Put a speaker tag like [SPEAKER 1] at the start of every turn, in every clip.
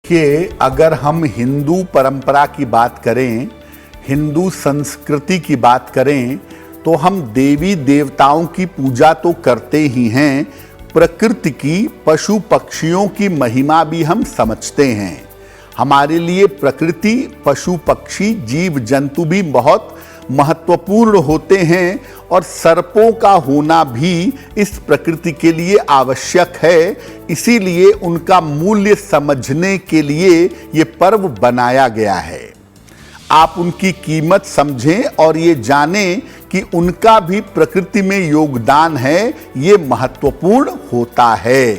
[SPEAKER 1] कि अगर हम हिंदू परंपरा की बात करें, हिंदू संस्कृति की बात करें, तो हम देवी देवताओं की पूजा तो करते ही हैं, प्रकृति की, पशु पक्षियों की महिमा भी हम समझते हैं। हमारे लिए प्रकृति, पशु पक्षी, जीव जंतु भी बहुत महत्वपूर्ण होते हैं और सर्पों का होना भी इस प्रकृति के लिए आवश्यक है। इसीलिए उनका मूल्य समझने के लिए ये पर्व बनाया गया है। आप उनकी कीमत समझें और ये जानें कि उनका भी प्रकृति में योगदान है, ये महत्वपूर्ण होता है।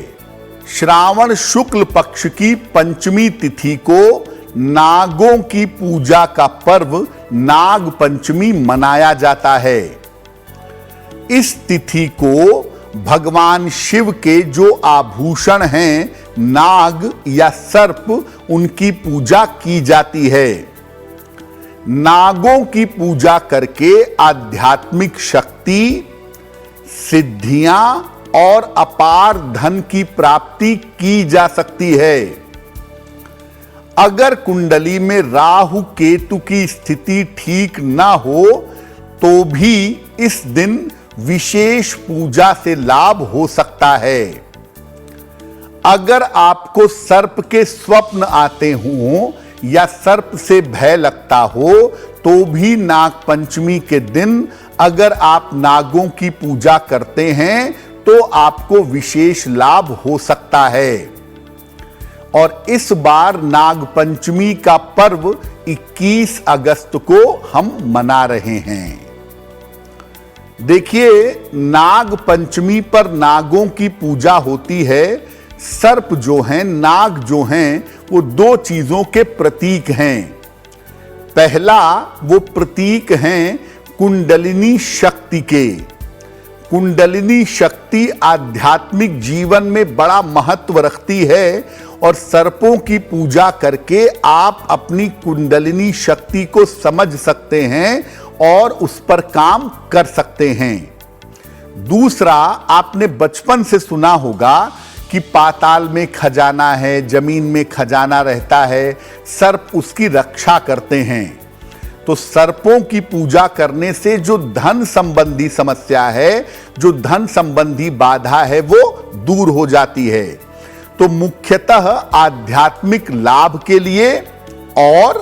[SPEAKER 1] श्रावण शुक्ल पक्ष की पंचमी तिथि को नागों की पूजा का पर्व नाग पंचमी मनाया जाता है। इस तिथि को भगवान शिव के जो आभूषण हैं, नाग या सर्प, उनकी पूजा की जाती है। नागों की पूजा करके आध्यात्मिक शक्ति, सिद्धियां और अपार धन की प्राप्ति की जा सकती है। अगर कुंडली में राहु केतु की स्थिति ठीक ना हो तो भी इस दिन विशेष पूजा से लाभ हो सकता है। अगर आपको सर्प के स्वप्न आते हों या सर्प से भय लगता हो तो भी नाग पंचमी के दिन अगर आप नागों की पूजा करते हैं तो आपको विशेष लाभ हो सकता है। और इस बार नाग पंचमी का पर्व 21 अगस्त को हम मना रहे हैं। देखिए, नाग पंचमी पर नागों की पूजा होती है। सर्प जो हैं, नाग जो हैं, वो दो चीजों के प्रतीक हैं। पहला, वो प्रतीक हैं कुंडलिनी शक्ति के। कुंडलिनी शक्ति आध्यात्मिक जीवन में बड़ा महत्व रखती है और सर्पों की पूजा करके आप अपनी कुंडलिनी शक्ति को समझ सकते हैं और उस पर काम कर सकते हैं। दूसरा, आपने बचपन से सुना होगा कि पाताल में खजाना है, जमीन में खजाना रहता है, सर्प उसकी रक्षा करते हैं। तो सर्पों की पूजा करने से जो धन संबंधी समस्या है, जो धन संबंधी बाधा है, वो दूर हो जाती है। तो मुख्यतः आध्यात्मिक लाभ के लिए और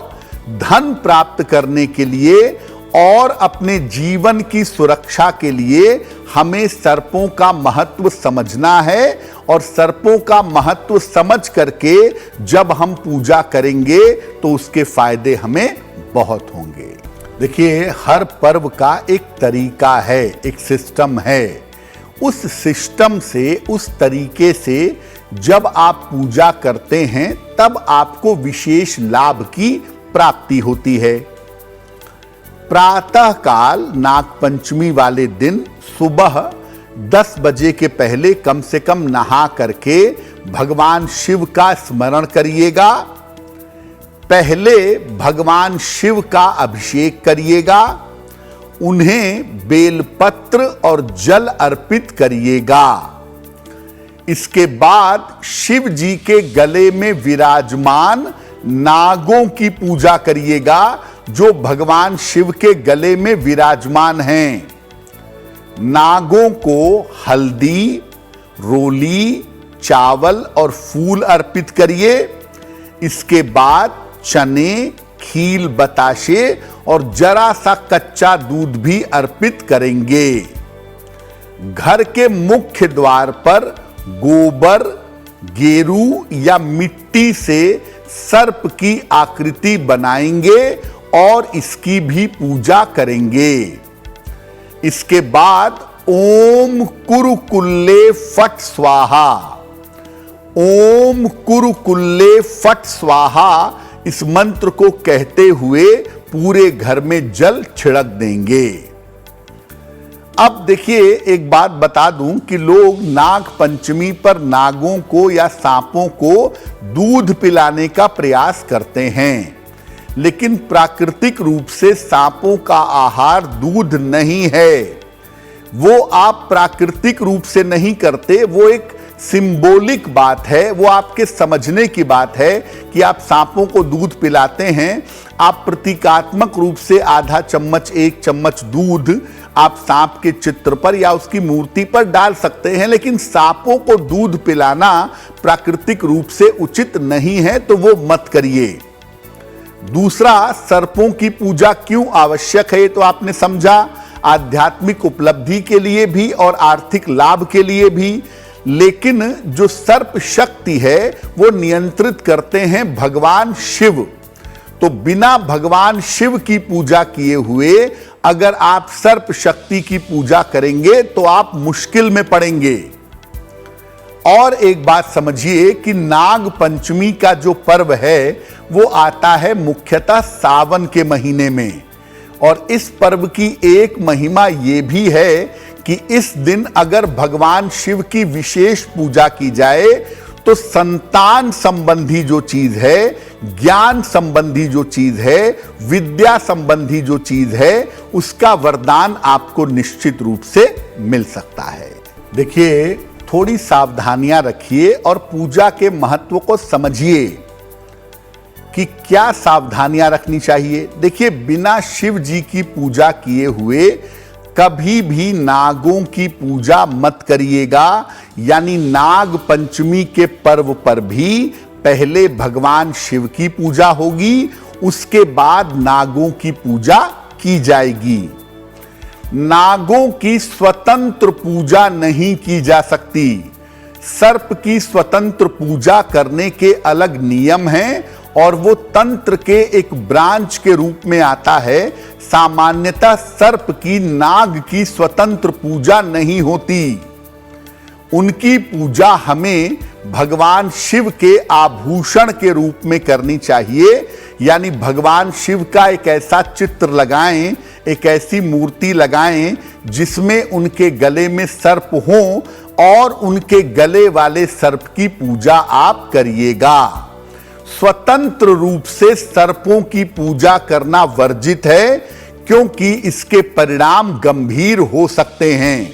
[SPEAKER 1] धन प्राप्त करने के लिए और अपने जीवन की सुरक्षा के लिए हमें सर्पों का महत्व समझना है और सर्पों का महत्व समझ करके जब हम पूजा करेंगे तो उसके फायदे हमें बहुत होंगे। देखिए, हर पर्व का एक तरीका है, एक सिस्टम है। उस सिस्टम से, उस तरीके से जब आप पूजा करते हैं तब आपको विशेष लाभ की प्राप्ति होती है। प्रातः काल नागपंचमी वाले दिन सुबह 10 बजे के पहले कम से कम नहा करके भगवान शिव का स्मरण करिएगा। पहले भगवान शिव का अभिषेक करिएगा, उन्हें बेलपत्र और जल अर्पित करिएगा। इसके बाद शिव जी के गले में विराजमान नागों की पूजा करिएगा जो भगवान शिव के गले में विराजमान हैं। नागों को हल्दी, रोली, चावल और फूल अर्पित करिए। इसके बाद चने, खील बताशे और जरा सा कच्चा दूध भी अर्पित करेंगे। घर के मुख्य द्वार पर गोबर, गेरू या मिट्टी से सर्प की आकृति बनाएंगे और इसकी भी पूजा करेंगे। इसके बाद ओम कुरुकुल्ले फट स्वाहा, ओम कुरुकुल्ले फट स्वाहा इस मंत्र को कहते हुए पूरे घर में जल छिड़क देंगे। अब देखिए, एक बात बता दूं कि लोग नाग पंचमी पर नागों को या सांपों को दूध पिलाने का प्रयास करते हैं, लेकिन प्राकृतिक रूप से सांपों का आहार दूध नहीं है। वो आप प्राकृतिक रूप से नहीं करते, वो एक सिंबॉलिक बात है, वो आपके समझने की बात है कि आप सांपों को दूध पिलाते हैं, आप प्रतीकात्मक रूप से आधा चम्मच 1 चम्मच दूध आप सांप के चित्र पर या उसकी मूर्ति पर डाल सकते हैं, लेकिन सांपों को दूध पिलाना प्राकृतिक रूप से उचित नहीं है, तो वो मत करिए। दूसरा, सर्पों की पूजा क्यों आवश्यक है, तो आपने समझा, आध्यात्मिक उपलब्धि के लिए भी और आर्थिक लाभ के लिए भी। लेकिन जो सर्प शक्ति है वो नियंत्रित करते हैं भगवान शिव, तो बिना भगवान शिव की पूजा किए हुए अगर आप सर्प शक्ति की पूजा करेंगे तो आप मुश्किल में पड़ेंगे। और एक बात समझिए कि नाग पंचमी का जो पर्व है वो आता है मुख्यतः सावन के महीने में, और इस पर्व की एक महिमा ये भी है कि इस दिन अगर भगवान शिव की विशेष पूजा की जाए तो संतान संबंधी जो चीज है, ज्ञान संबंधी जो चीज है, विद्या संबंधी जो चीज है, उसका वरदान आपको निश्चित रूप से मिल सकता है। देखिए, थोड़ी सावधानियां रखिए और पूजा के महत्व को समझिए कि क्या सावधानियां रखनी चाहिए। देखिए, बिना शिव जी की पूजा किए हुए कभी भी नागों की पूजा मत करिएगा। यानी नाग पंचमी के पर्व पर भी पहले भगवान शिव की पूजा होगी, उसके बाद नागों की पूजा की जाएगी। नागों की स्वतंत्र पूजा नहीं की जा सकती। सर्प की स्वतंत्र पूजा करने के अलग नियम हैं और वो तंत्र के एक ब्रांच के रूप में आता है। सामान्यतः सर्प की, नाग की स्वतंत्र पूजा नहीं होती। उनकी पूजा हमें भगवान शिव के आभूषण के रूप में करनी चाहिए। यानी भगवान शिव का एक ऐसा चित्र लगाएं, एक ऐसी मूर्ति लगाएं जिसमें उनके गले में सर्प हो और उनके गले वाले सर्प की पूजा आप करिएगा। स्वतंत्र रूप से सर्पों की पूजा करना वर्जित है, क्योंकि इसके परिणाम गंभीर हो सकते हैं।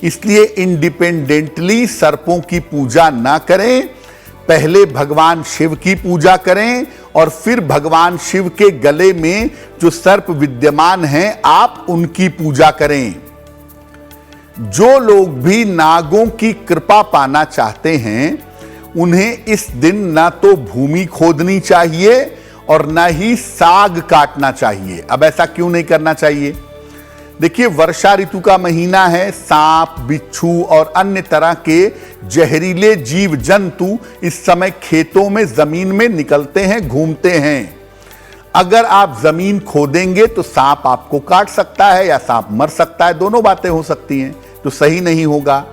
[SPEAKER 1] इसलिए इंडिपेंडेंटली सर्पों की पूजा ना करें, पहले भगवान शिव की पूजा करें और फिर भगवान शिव के गले में जो सर्प विद्यमान हैं आप उनकी पूजा करें। जो लोग भी नागों की कृपा पाना चाहते हैं उन्हें इस दिन ना तो भूमि खोदनी चाहिए और ना ही साग काटना चाहिए। अब ऐसा क्यों नहीं करना चाहिए? देखिए, वर्षा ऋतु का महीना है, सांप, बिच्छू और अन्य तरह के जहरीले जीव जंतु इस समय खेतों में, जमीन में निकलते हैं, घूमते हैं। अगर आप जमीन खोदेंगे तो सांप आपको काट सकता है या सांप मर सकता है, दोनों बातें हो सकती हैं, तो सही नहीं होगा।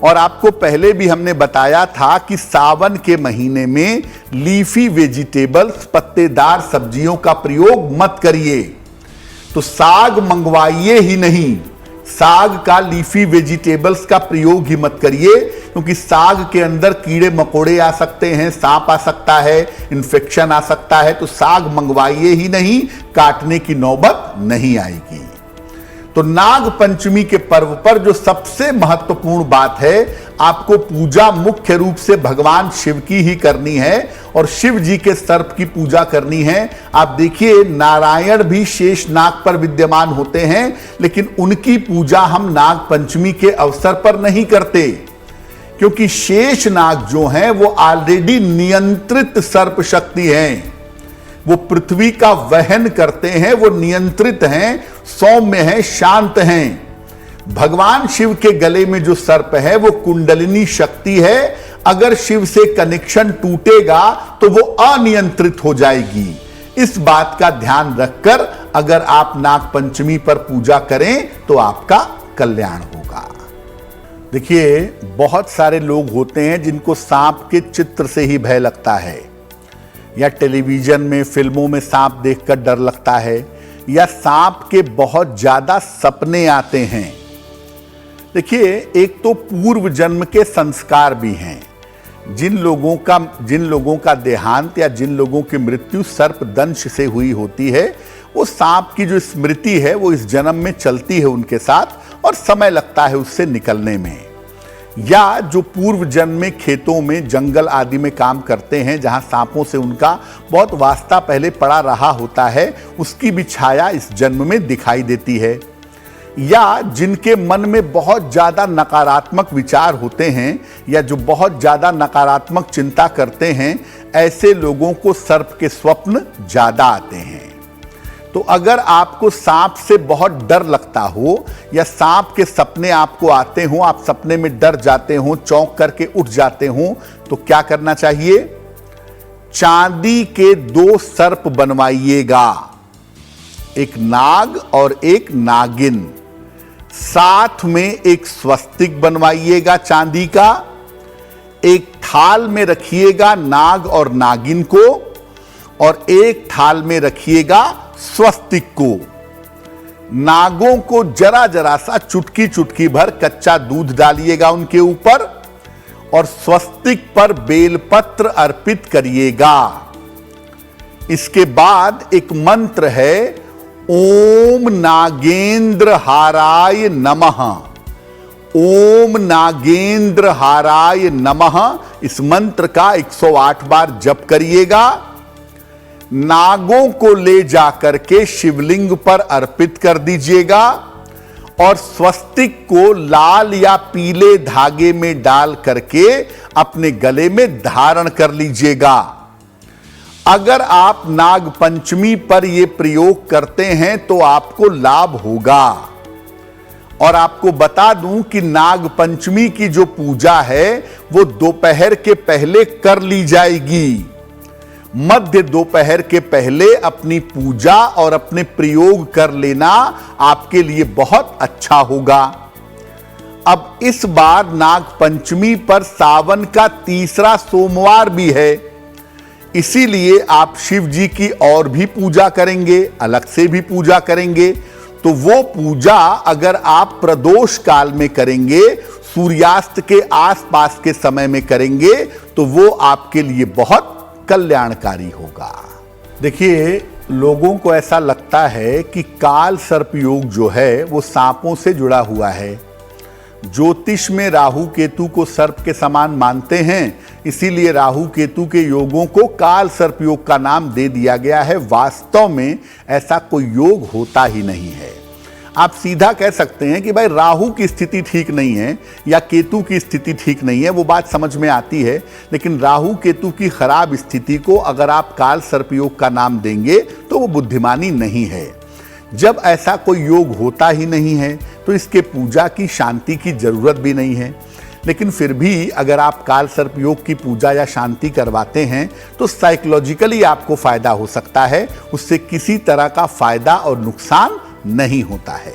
[SPEAKER 1] और आपको पहले भी हमने बताया था कि सावन के महीने में लीफी वेजिटेबल्स, पत्तेदार सब्जियों का प्रयोग मत करिए। तो साग मंगवाइए ही नहीं, साग का, लीफी वेजिटेबल्स का प्रयोग ही मत करिए, क्योंकि साग के अंदर कीड़े मकोड़े आ सकते हैं, सांप आ सकता है, इन्फेक्शन आ सकता है। तो साग मंगवाइए ही नहीं, काटने की नौबत नहीं आएगी। तो नाग पंचमी के पर्व पर जो सबसे महत्वपूर्ण बात है, आपको पूजा मुख्य रूप से भगवान शिव की ही करनी है और शिव जी के सर्प की पूजा करनी है। आप देखिए, नारायण भी शेष नाग पर विद्यमान होते हैं, लेकिन उनकी पूजा हम नाग पंचमी के अवसर पर नहीं करते, क्योंकि शेष नाग जो हैं वो ऑलरेडी नियंत्रित सर्प शक्ति हैं। वो पृथ्वी का वहन करते हैं, वो नियंत्रित हैं, सौम्य हैं, शांत हैं। भगवान शिव के गले में जो सर्प है वो कुंडलिनी शक्ति है। अगर शिव से कनेक्शन टूटेगा तो वो अनियंत्रित हो जाएगी। इस बात का ध्यान रखकर अगर आप नाग पंचमी पर पूजा करें तो आपका कल्याण होगा। देखिए, बहुत सारे लोग होते हैं जिनको सांप के चित्र से ही भय लगता है, या टेलीविजन में, फिल्मों में सांप देखकर डर लगता है, या सांप के बहुत ज्यादा सपने आते हैं। देखिए, एक तो पूर्व जन्म के संस्कार भी हैं। जिन लोगों का देहांत या जिन लोगों की मृत्यु सर्प दंश से हुई होती है, वो सांप की जो स्मृति है वो इस जन्म में चलती है उनके साथ और समय लगता है उससे निकलने में। या जो पूर्व जन्म में खेतों में जंगल आदि में काम करते हैं, जहां सांपों से उनका बहुत वास्ता पहले पड़ा रहा होता है, उसकी भी छाया इस जन्म में दिखाई देती है। या जिनके मन में बहुत ज़्यादा नकारात्मक विचार होते हैं या जो बहुत ज़्यादा नकारात्मक चिंता करते हैं, ऐसे लोगों को सर्प के स्वप्न ज़्यादा आते हैं। तो अगर आपको सांप से बहुत डर लगता हो या सांप के सपने आपको आते हो, आप सपने में डर जाते हो, चौंक करके उठ जाते हो, तो क्या करना चाहिए? चांदी के 2 सर्प बनवाइएगा, एक नाग और एक नागिन। साथ में एक स्वस्तिक बनवाइएगा चांदी का, एक थाल में रखिएगा नाग और नागिन को, और एक थाल में रखिएगा स्वस्तिक को। नागों को जरा जरा सा चुटकी चुटकी भर कच्चा दूध डालिएगा उनके ऊपर, और स्वस्तिक पर बेलपत्र अर्पित करिएगा। इसके बाद एक मंत्र है, ओम नागेंद्र हाराय नमः। ओम नागेंद्र हाराय नमः, इस मंत्र का 108 बार जप करिएगा। नागों को ले जाकर के शिवलिंग पर अर्पित कर दीजिएगा, और स्वस्तिक को लाल या पीले धागे में डाल करके अपने गले में धारण कर लीजिएगा। अगर आप नाग पंचमी पर यह प्रयोग करते हैं तो आपको लाभ होगा। और आपको बता दूं कि नाग पंचमी की जो पूजा है वो दोपहर के पहले कर ली जाएगी। मध्य दोपहर के पहले अपनी पूजा और अपने प्रयोग कर लेना आपके लिए बहुत अच्छा होगा। अब इस बार नाग पंचमी पर सावन का 3रा सोमवार भी है, इसीलिए आप शिव जी की और भी पूजा करेंगे, अलग से भी पूजा करेंगे। तो वो पूजा अगर आप प्रदोष काल में करेंगे, सूर्यास्त के आसपास के समय में करेंगे, तो वो आपके लिए बहुत कल्याणकारी होगा। देखिए, लोगों को ऐसा लगता है कि काल सर्प योग जो है वो सांपों से जुड़ा हुआ है। ज्योतिष में राहु केतु को सर्प के समान मानते हैं, इसीलिए राहु केतु के योगों को काल सर्प योग का नाम दे दिया गया है। वास्तव में ऐसा कोई योग होता ही नहीं है। आप सीधा कह सकते हैं कि भाई राहु की स्थिति ठीक नहीं है या केतु की स्थिति ठीक नहीं है, वो बात समझ में आती है। लेकिन राहु केतु की खराब स्थिति को अगर आप काल सर्प योग का नाम देंगे तो वो बुद्धिमानी नहीं है। जब ऐसा कोई योग होता ही नहीं है तो इसके पूजा की शांति की जरूरत भी नहीं है। लेकिन फिर भी अगर आप काल सर्प योग की पूजा या शांति करवाते हैं तो साइकोलॉजिकली आपको फायदा हो सकता है, उससे किसी तरह का फायदा और नुकसान नहीं होता है।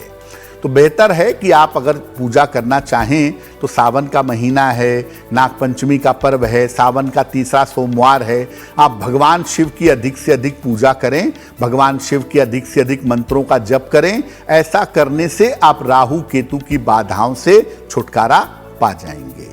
[SPEAKER 1] तो बेहतर है कि आप अगर पूजा करना चाहें तो सावन का महीना है, नागपंचमी का पर्व है, सावन का 3रा सोमवार है, आप भगवान शिव की अधिक से अधिक पूजा करें, भगवान शिव के अधिक से अधिक मंत्रों का जप करें। ऐसा करने से आप राहु केतु की बाधाओं से छुटकारा पा जाएंगे।